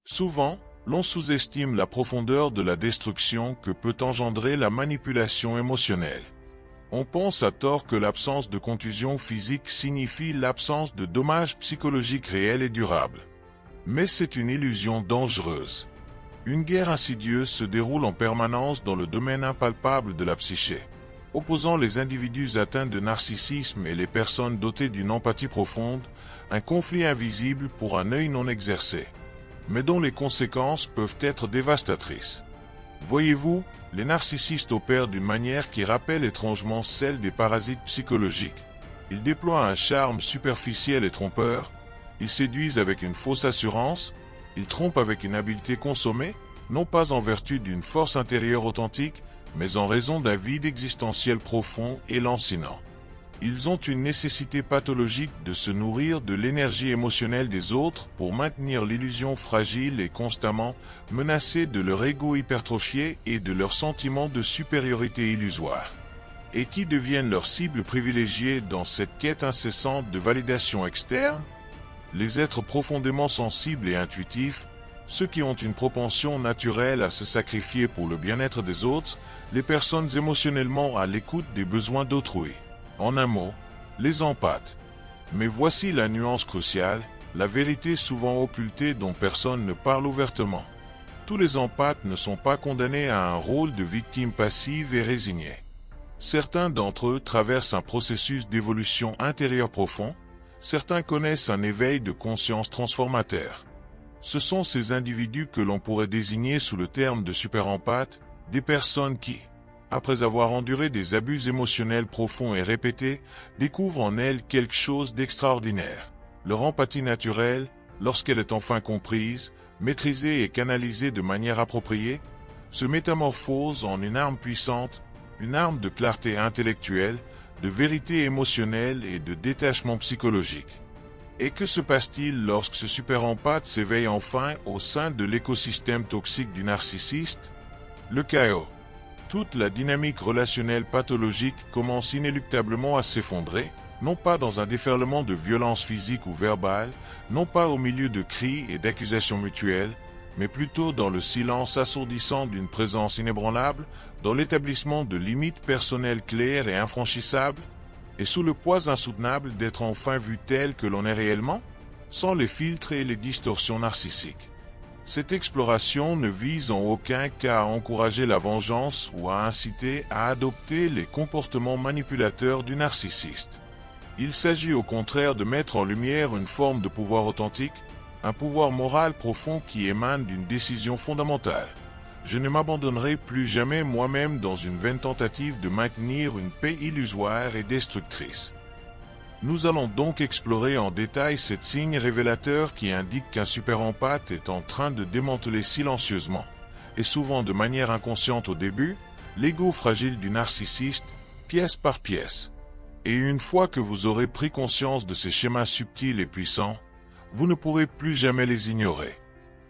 Souvent, l'on sous-estime la profondeur de la destruction que peut engendrer la manipulation émotionnelle. On pense à tort que l'absence de contusion physique signifie l'absence de dommages psychologiques réels et durables. Mais c'est une illusion dangereuse. Une guerre insidieuse se déroule en permanence dans le domaine impalpable de la psyché, opposant les individus atteints de narcissisme et les personnes dotées d'une empathie profonde, un conflit invisible pour un œil non exercé, mais dont les conséquences peuvent être dévastatrices. Voyez-vous, les narcissistes opèrent d'une manière qui rappelle étrangement celle des parasites psychologiques. Ils déploient un charme superficiel et trompeur, ils séduisent avec une fausse assurance, ils trompent avec une habileté consommée, non pas en vertu d'une force intérieure authentique, mais en raison d'un vide existentiel profond et lancinant. Ils ont une nécessité pathologique de se nourrir de l'énergie émotionnelle des autres pour maintenir l'illusion fragile et constamment menacée de leur ego hypertrophié et de leur sentiment de supériorité illusoire, et qui deviennent leur cible privilégiée dans cette quête incessante de validation externe. Les êtres profondément sensibles et intuitifs, ceux qui ont une propension naturelle à se sacrifier pour le bien-être des autres, les personnes émotionnellement à l'écoute des besoins d'autrui. En un mot, les empathes. Mais voici la nuance cruciale, la vérité souvent occultée dont personne ne parle ouvertement. Tous les empathes ne sont pas condamnés à un rôle de victime passive et résignée. Certains d'entre eux traversent un processus d'évolution intérieure profond, certains connaissent un éveil de conscience transformateur. Ce sont ces individus que l'on pourrait désigner sous le terme de superempathes, des personnes qui, après avoir enduré des abus émotionnels profonds et répétés, découvrent en elles quelque chose d'extraordinaire. Leur empathie naturelle, lorsqu'elle est enfin comprise, maîtrisée et canalisée de manière appropriée, se métamorphose en une arme puissante, une arme de clarté intellectuelle, de vérité émotionnelle et de détachement psychologique. Et que se passe-t-il lorsque ce superempathe s'éveille enfin au sein de l'écosystème toxique du narcissiste? Le chaos. Toute la dynamique relationnelle pathologique commence inéluctablement à s'effondrer, non pas dans un déferlement de violence physique ou verbale, non pas au milieu de cris et d'accusations mutuelles, mais plutôt dans le silence assourdissant d'une présence inébranlable, dans l'établissement de limites personnelles claires et infranchissables, et sous le poids insoutenable d'être enfin vu tel que l'on est réellement, sans les filtres et les distorsions narcissiques. Cette exploration ne vise en aucun cas à encourager la vengeance ou à inciter à adopter les comportements manipulateurs du narcissiste. Il s'agit au contraire de mettre en lumière une forme de pouvoir authentique, un pouvoir moral profond qui émane d'une décision fondamentale. Je ne m'abandonnerai plus jamais moi-même dans une vaine tentative de maintenir une paix illusoire et destructrice. Nous allons donc explorer en détail cet signe révélateur qui indique qu'un superempathe est en train de démanteler silencieusement, et souvent de manière inconsciente au début, l'ego fragile du narcissiste, pièce par pièce. Et une fois que vous aurez pris conscience de ces schémas subtils et puissants, vous ne pourrez plus jamais les ignorer.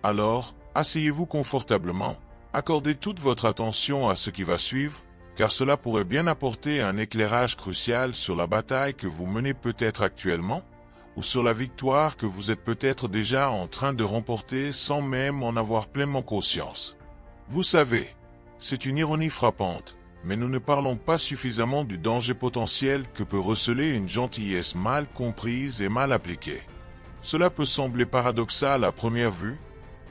Alors, asseyez-vous confortablement, accordez toute votre attention à ce qui va suivre, car cela pourrait bien apporter un éclairage crucial sur la bataille que vous menez peut-être actuellement, ou sur la victoire que vous êtes peut-être déjà en train de remporter sans même en avoir pleinement conscience. Vous savez, c'est une ironie frappante, mais nous ne parlons pas suffisamment du danger potentiel que peut receler une gentillesse mal comprise et mal appliquée. Cela peut sembler paradoxal à première vue,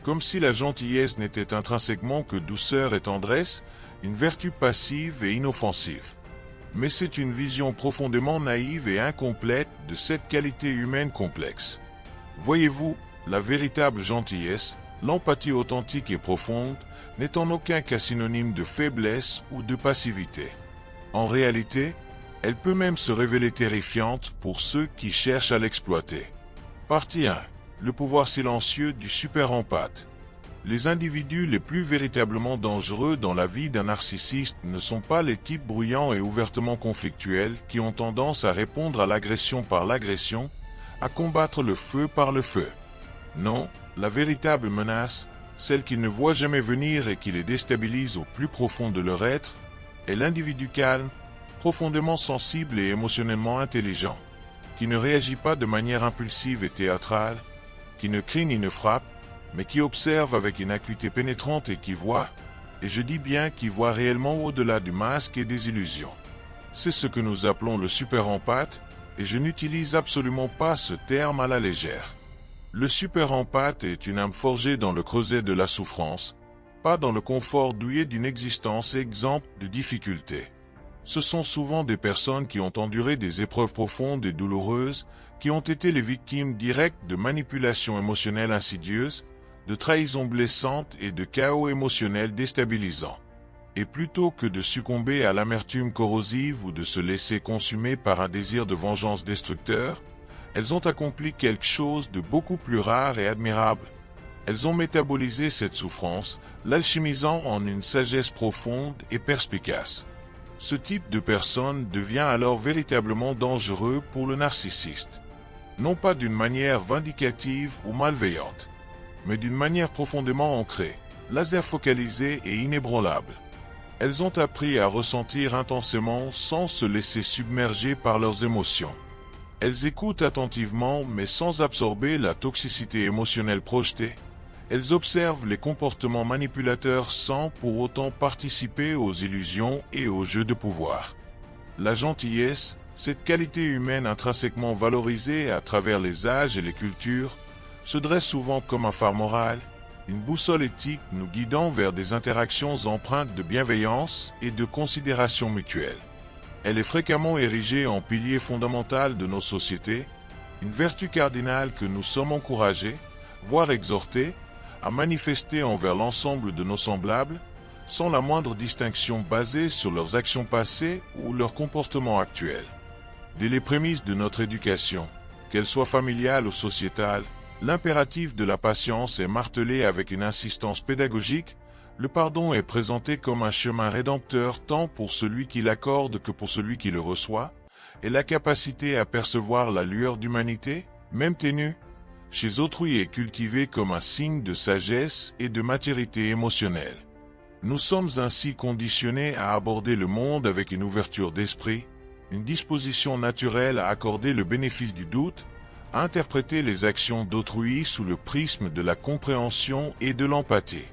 comme si la gentillesse n'était intrinsèquement que douceur et tendresse, une vertu passive et inoffensive. Mais c'est une vision profondément naïve et incomplète de cette qualité humaine complexe. Voyez-vous, la véritable gentillesse, l'empathie authentique et profonde, n'est en aucun cas synonyme de faiblesse ou de passivité. En réalité, elle peut même se révéler terrifiante pour ceux qui cherchent à l'exploiter. Partie 1. Le pouvoir silencieux du superempathe. Les individus les plus véritablement dangereux dans la vie d'un narcissiste ne sont pas les types bruyants et ouvertement conflictuels qui ont tendance à répondre à l'agression par l'agression, à combattre le feu par le feu. Non, la véritable menace, celle qu'ils ne voient jamais venir et qui les déstabilise au plus profond de leur être, est l'individu calme, profondément sensible et émotionnellement intelligent, qui ne réagit pas de manière impulsive et théâtrale, qui ne crie ni ne frappe, mais qui observe avec une acuité pénétrante et qui voit, et je dis bien qui voit réellement au-delà du masque et des illusions. C'est ce que nous appelons le super-empathe, et je n'utilise absolument pas ce terme à la légère. Le super-empathe est une âme forgée dans le creuset de la souffrance, pas dans le confort douillet d'une existence exempte de difficultés. Ce sont souvent des personnes qui ont enduré des épreuves profondes et douloureuses, qui ont été les victimes directes de manipulations émotionnelles insidieuses, de trahisons blessantes et de chaos émotionnel déstabilisants. Et plutôt que de succomber à l'amertume corrosive ou de se laisser consumer par un désir de vengeance destructeur, elles ont accompli quelque chose de beaucoup plus rare et admirable. Elles ont métabolisé cette souffrance, l'alchimisant en une sagesse profonde et perspicace. Ce type de personne devient alors véritablement dangereux pour le narcissiste. Non pas d'une manière vindicative ou malveillante, mais d'une manière profondément ancrée, laser focalisée et inébranlable. Elles ont appris à ressentir intensément sans se laisser submerger par leurs émotions. Elles écoutent attentivement mais sans absorber la toxicité émotionnelle projetée. Elles observent les comportements manipulateurs sans pour autant participer aux illusions et aux jeux de pouvoir. La gentillesse, cette qualité humaine intrinsèquement valorisée à travers les âges et les cultures, se dresse souvent comme un phare moral, une boussole éthique nous guidant vers des interactions empreintes de bienveillance et de considération mutuelle. Elle est fréquemment érigée en pilier fondamental de nos sociétés, une vertu cardinale que nous sommes encouragés, voire exhortés, à manifester envers l'ensemble de nos semblables, sans la moindre distinction basée sur leurs actions passées ou leurs comportements actuels. Dès les prémices de notre éducation, qu'elle soit familiale ou sociétale, l'impératif de la patience est martelé avec une insistance pédagogique. Le pardon est présenté comme un chemin rédempteur tant pour celui qui l'accorde que pour celui qui le reçoit, et la capacité à percevoir la lueur d'humanité, même ténue, chez autrui est cultivée comme un signe de sagesse et de maturité émotionnelle. Nous sommes ainsi conditionnés à aborder le monde avec une ouverture d'esprit, une disposition naturelle à accorder le bénéfice du doute, à interpréter les actions d'autrui sous le prisme de la compréhension et de l'empathie.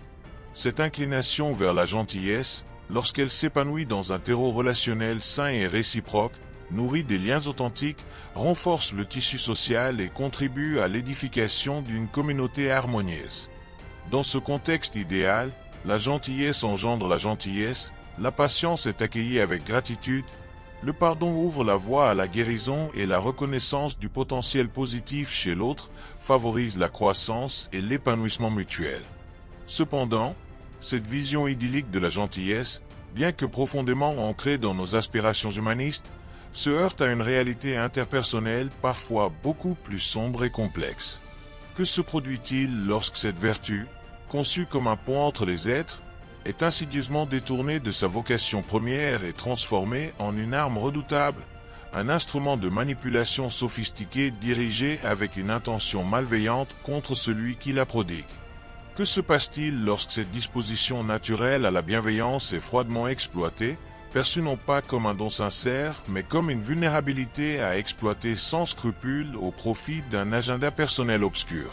Cette inclination vers la gentillesse, lorsqu'elle s'épanouit dans un terreau relationnel sain et réciproque, nourrit des liens authentiques, renforce le tissu social et contribue à l'édification d'une communauté harmonieuse. Dans ce contexte idéal, la gentillesse engendre la gentillesse, la patience est accueillie avec gratitude, le pardon ouvre la voie à la guérison et la reconnaissance du potentiel positif chez l'autre favorise la croissance et l'épanouissement mutuel. Cependant, cette vision idyllique de la gentillesse, bien que profondément ancrée dans nos aspirations humanistes, se heurte à une réalité interpersonnelle parfois beaucoup plus sombre et complexe. Que se produit-il lorsque cette vertu, conçue comme un pont entre les êtres, est insidieusement détournée de sa vocation première et transformée en une arme redoutable, un instrument de manipulation sophistiqué dirigé avec une intention malveillante contre celui qui la prodigue? Que se passe-t-il lorsque cette disposition naturelle à la bienveillance est froidement exploitée, perçue non pas comme un don sincère, mais comme une vulnérabilité à exploiter sans scrupule au profit d'un agenda personnel obscur?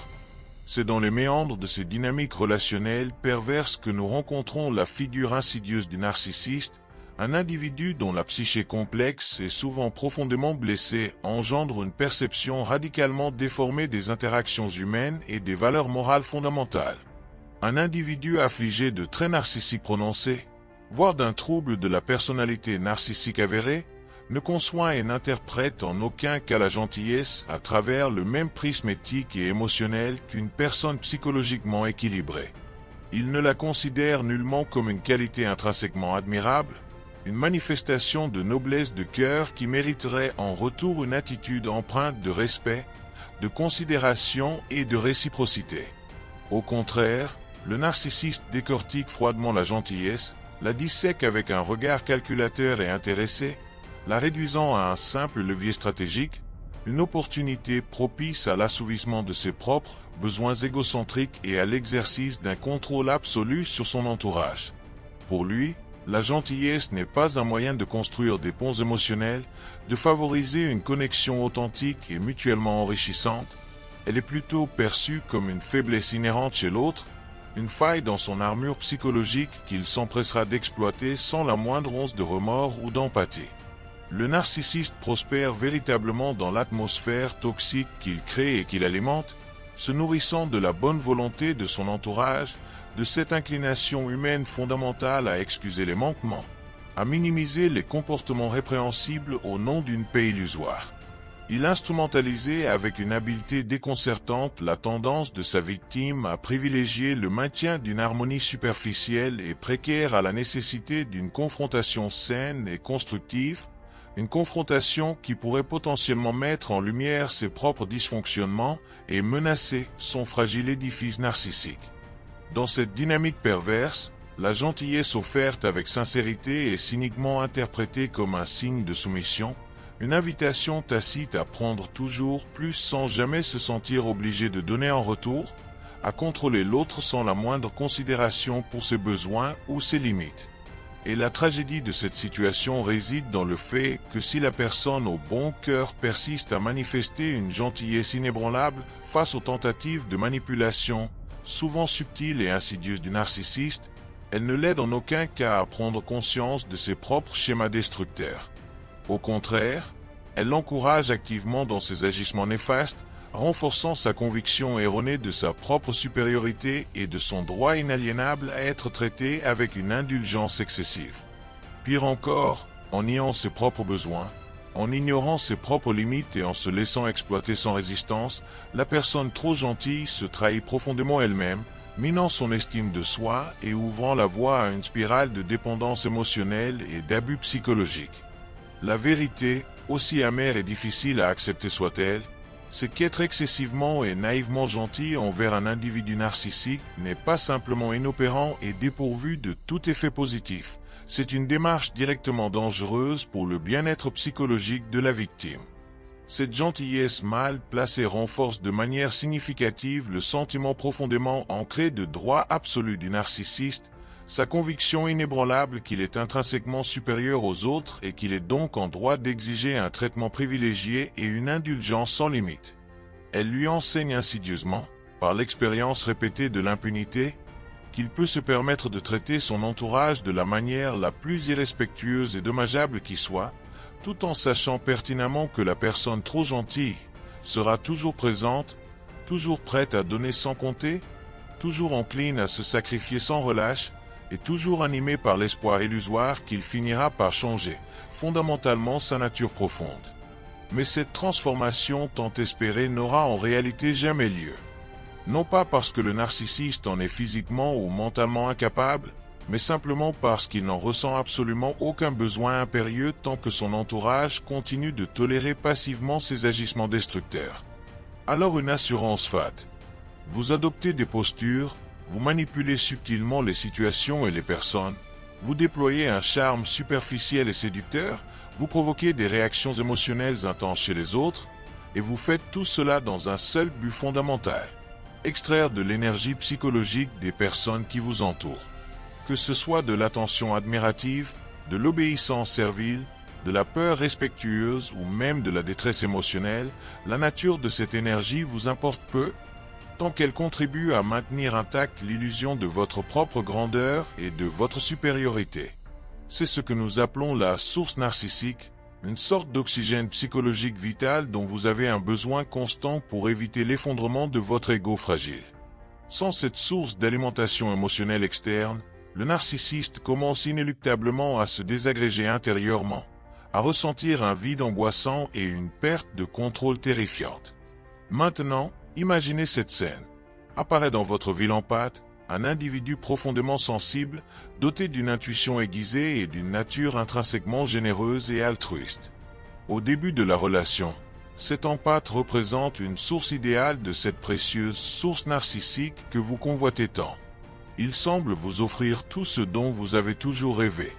C'est dans les méandres de ces dynamiques relationnelles perverses que nous rencontrons la figure insidieuse du narcissiste, un individu dont la psyché complexe et souvent profondément blessée engendre une perception radicalement déformée des interactions humaines et des valeurs morales fondamentales. Un individu affligé de traits narcissiques prononcés, voire d'un trouble de la personnalité narcissique avéré, ne conçoit et n'interprète en aucun cas la gentillesse à travers le même prisme éthique et émotionnel qu'une personne psychologiquement équilibrée. Il ne la considère nullement comme une qualité intrinsèquement admirable, une manifestation de noblesse de cœur qui mériterait en retour une attitude empreinte de respect, de considération et de réciprocité. Au contraire, le narcissiste décortique froidement la gentillesse, la dissèque avec un regard calculateur et intéressé, la réduisant à un simple levier stratégique, une opportunité propice à l'assouvissement de ses propres besoins égocentriques et à l'exercice d'un contrôle absolu sur son entourage. Pour lui, la gentillesse n'est pas un moyen de construire des ponts émotionnels, de favoriser une connexion authentique et mutuellement enrichissante. Elle est plutôt perçue comme une faiblesse inhérente chez l'autre, une faille dans son armure psychologique qu'il s'empressera d'exploiter sans la moindre once de remords ou d'empathie. Le narcissiste prospère véritablement dans l'atmosphère toxique qu'il crée et qu'il alimente, se nourrissant de la bonne volonté de son entourage, de cette inclination humaine fondamentale à excuser les manquements, à minimiser les comportements répréhensibles au nom d'une paix illusoire. Il instrumentalisait avec une habileté déconcertante la tendance de sa victime à privilégier le maintien d'une harmonie superficielle et précaire à la nécessité d'une confrontation saine et constructive, une confrontation qui pourrait potentiellement mettre en lumière ses propres dysfonctionnements et menacer son fragile édifice narcissique. Dans cette dynamique perverse, la gentillesse offerte avec sincérité est cyniquement interprétée comme un signe de soumission, une invitation tacite à prendre toujours plus sans jamais se sentir obligé de donner en retour, à contrôler l'autre sans la moindre considération pour ses besoins ou ses limites. Et la tragédie de cette situation réside dans le fait que si la personne au bon cœur persiste à manifester une gentillesse inébranlable face aux tentatives de manipulation, souvent subtiles et insidieuses du narcissiste, elle ne l'aide en aucun cas à prendre conscience de ses propres schémas destructeurs. Au contraire, elle l'encourage activement dans ses agissements néfastes, renforçant sa conviction erronée de sa propre supériorité et de son droit inaliénable à être traité avec une indulgence excessive. Pire encore, en niant ses propres besoins, en ignorant ses propres limites et en se laissant exploiter sans résistance, la personne trop gentille se trahit profondément elle-même, minant son estime de soi et ouvrant la voie à une spirale de dépendance émotionnelle et d'abus psychologiques. La vérité, aussi amère et difficile à accepter soit-elle, c'est qu'être excessivement et naïvement gentil envers un individu narcissique n'est pas simplement inopérant et dépourvu de tout effet positif. C'est une démarche directement dangereuse pour le bien-être psychologique de la victime. Cette gentillesse mal placée renforce de manière significative le sentiment profondément ancré de droit absolu du narcissiste, sa conviction inébranlable qu'il est intrinsèquement supérieur aux autres et qu'il est donc en droit d'exiger un traitement privilégié et une indulgence sans limite. Elle lui enseigne insidieusement, par l'expérience répétée de l'impunité, qu'il peut se permettre de traiter son entourage de la manière la plus irrespectueuse et dommageable qui soit, tout en sachant pertinemment que la personne trop gentille sera toujours présente, toujours prête à donner sans compter, toujours encline à se sacrifier sans relâche, et toujours animé par l'espoir illusoire qu'il finira par changer fondamentalement sa nature profonde. Mais cette transformation tant espérée n'aura en réalité jamais lieu. Non pas parce que le narcissiste en est physiquement ou mentalement incapable, mais simplement parce qu'il n'en ressent absolument aucun besoin impérieux tant que son entourage continue de tolérer passivement ses agissements destructeurs. Alors une assurance fat. Vous adoptez des postures, vous manipulez subtilement les situations et les personnes, vous déployez un charme superficiel et séducteur, vous provoquez des réactions émotionnelles intenses chez les autres, et vous faites tout cela dans un seul but fondamental: extraire de l'énergie psychologique des personnes qui vous entourent. Que ce soit de l'attention admirative, de l'obéissance servile, de la peur respectueuse ou même de la détresse émotionnelle, la nature de cette énergie vous importe peu, tant qu'elle contribue à maintenir intacte l'illusion de votre propre grandeur et de votre supériorité. C'est ce que nous appelons la source narcissique, une sorte d'oxygène psychologique vital dont vous avez un besoin constant pour éviter l'effondrement de votre ego fragile. Sans cette source d'alimentation émotionnelle externe, le narcissiste commence inéluctablement à se désagréger intérieurement, à ressentir un vide angoissant et une perte de contrôle terrifiante. Maintenant, imaginez cette scène. Apparaît dans votre ville en pâte un individu profondément sensible, doté d'une intuition aiguisée et d'une nature intrinsèquement généreuse et altruiste. Au début de la relation, cet empathe représente une source idéale de cette précieuse source narcissique que vous convoitez tant. Il semble vous offrir tout ce dont vous avez toujours rêvé.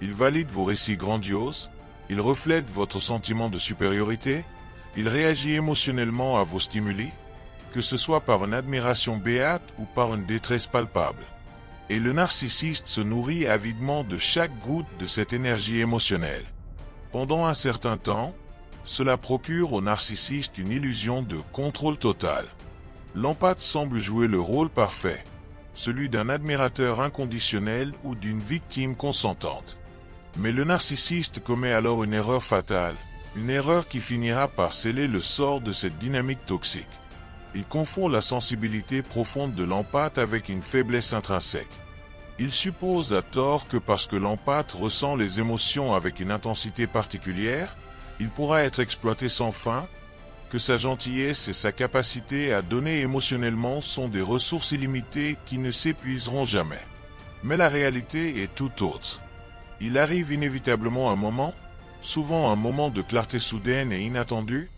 Il valide vos récits grandioses, il reflète votre sentiment de supériorité, il réagit émotionnellement à vos stimuli, que ce soit par une admiration béate ou par une détresse palpable. Et le narcissiste se nourrit avidement de chaque goutte de cette énergie émotionnelle. Pendant un certain temps, Cela procure au narcissiste une illusion de contrôle total. L'empathe semble jouer le rôle parfait, celui d'un admirateur inconditionnel ou d'une victime consentante. Mais le narcissiste commet alors une erreur fatale, une erreur qui finira par sceller le sort de cette dynamique toxique. Il confond la sensibilité profonde de l'empathe avec une faiblesse intrinsèque. Il suppose à tort que parce que l'empathe ressent les émotions avec une intensité particulière, il pourra être exploité sans fin, que sa gentillesse et sa capacité à donner émotionnellement sont des ressources illimitées qui ne s'épuiseront jamais. Mais la réalité est tout autre. Il arrive inévitablement un moment, souvent un moment de clarté soudaine et inattendue,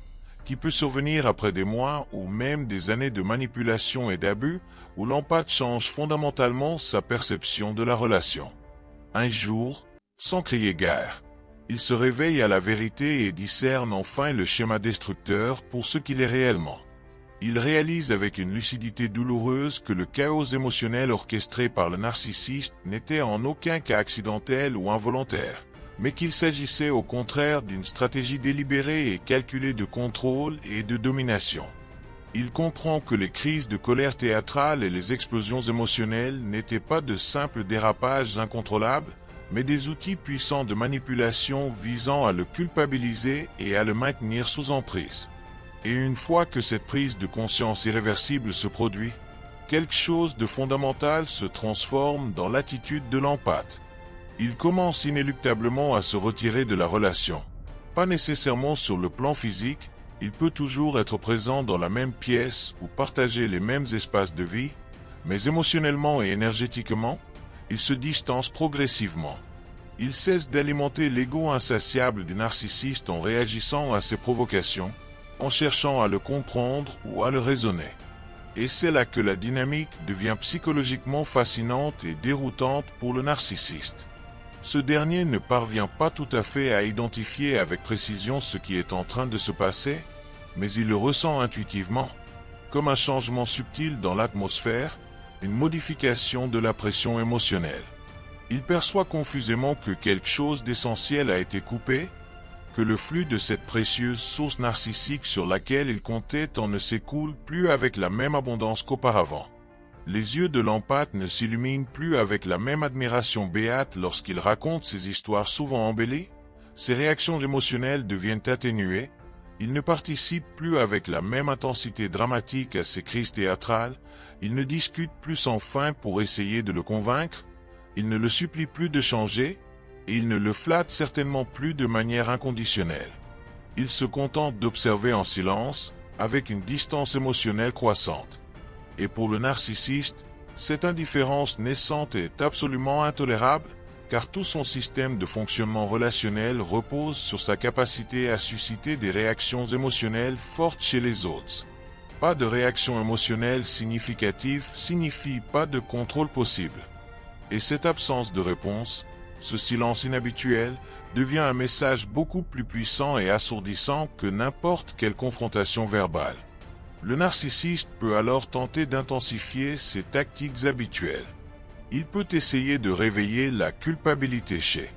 qui peut survenir après des mois ou même des années de manipulation et d'abus, où l'empathe change fondamentalement sa perception de la relation. Un jour, sans crier gare, il se réveille à la vérité et discerne enfin le schéma destructeur pour ce qu'il est réellement. Il réalise avec une lucidité douloureuse que le chaos émotionnel orchestré par le narcissiste n'était en aucun cas accidentel ou involontaire, mais qu'il s'agissait au contraire d'une stratégie délibérée et calculée de contrôle et de domination. Il comprend que les crises de colère théâtrale et les explosions émotionnelles n'étaient pas de simples dérapages incontrôlables, mais des outils puissants de manipulation visant à le culpabiliser et à le maintenir sous emprise. Et une fois que cette prise de conscience irréversible se produit, quelque chose de fondamental se transforme dans l'attitude de l'empathe. Il commence inéluctablement à se retirer de la relation. Pas nécessairement sur le plan physique, il peut toujours être présent dans la même pièce ou partager les mêmes espaces de vie, mais émotionnellement et énergétiquement, il se distance progressivement. Il cesse d'alimenter l'ego insatiable du narcissiste en réagissant à ses provocations, en cherchant à le comprendre ou à le raisonner. Et c'est là que la dynamique devient psychologiquement fascinante et déroutante pour le narcissiste. Ce dernier ne parvient pas tout à fait à identifier avec précision ce qui est en train de se passer, mais il le ressent intuitivement, comme un changement subtil dans l'atmosphère, une modification de la pression émotionnelle. Il perçoit confusément que quelque chose d'essentiel a été coupé, que le flux de cette précieuse source narcissique sur laquelle il comptait ne s'écoule plus avec la même abondance qu'auparavant. Les yeux de l'empathe ne s'illuminent plus avec la même admiration béate lorsqu'il raconte ses histoires souvent embellies, ses réactions émotionnelles deviennent atténuées, il ne participe plus avec la même intensité dramatique à ses crises théâtrales, il ne discute plus sans fin pour essayer de le convaincre, il ne le supplie plus de changer, et il ne le flatte certainement plus de manière inconditionnelle. Il se contente d'observer en silence, avec une distance émotionnelle croissante. Et pour le narcissiste, cette indifférence naissante est absolument intolérable, car tout son système de fonctionnement relationnel repose sur sa capacité à susciter des réactions émotionnelles fortes chez les autres. Pas de réaction émotionnelle significative signifie pas de contrôle possible. Et cette absence de réponse, ce silence inhabituel, devient un message beaucoup plus puissant et assourdissant que n'importe quelle confrontation verbale. Le narcissiste peut alors tenter d'intensifier ses tactiques habituelles. Il peut essayer de réveiller la culpabilité chez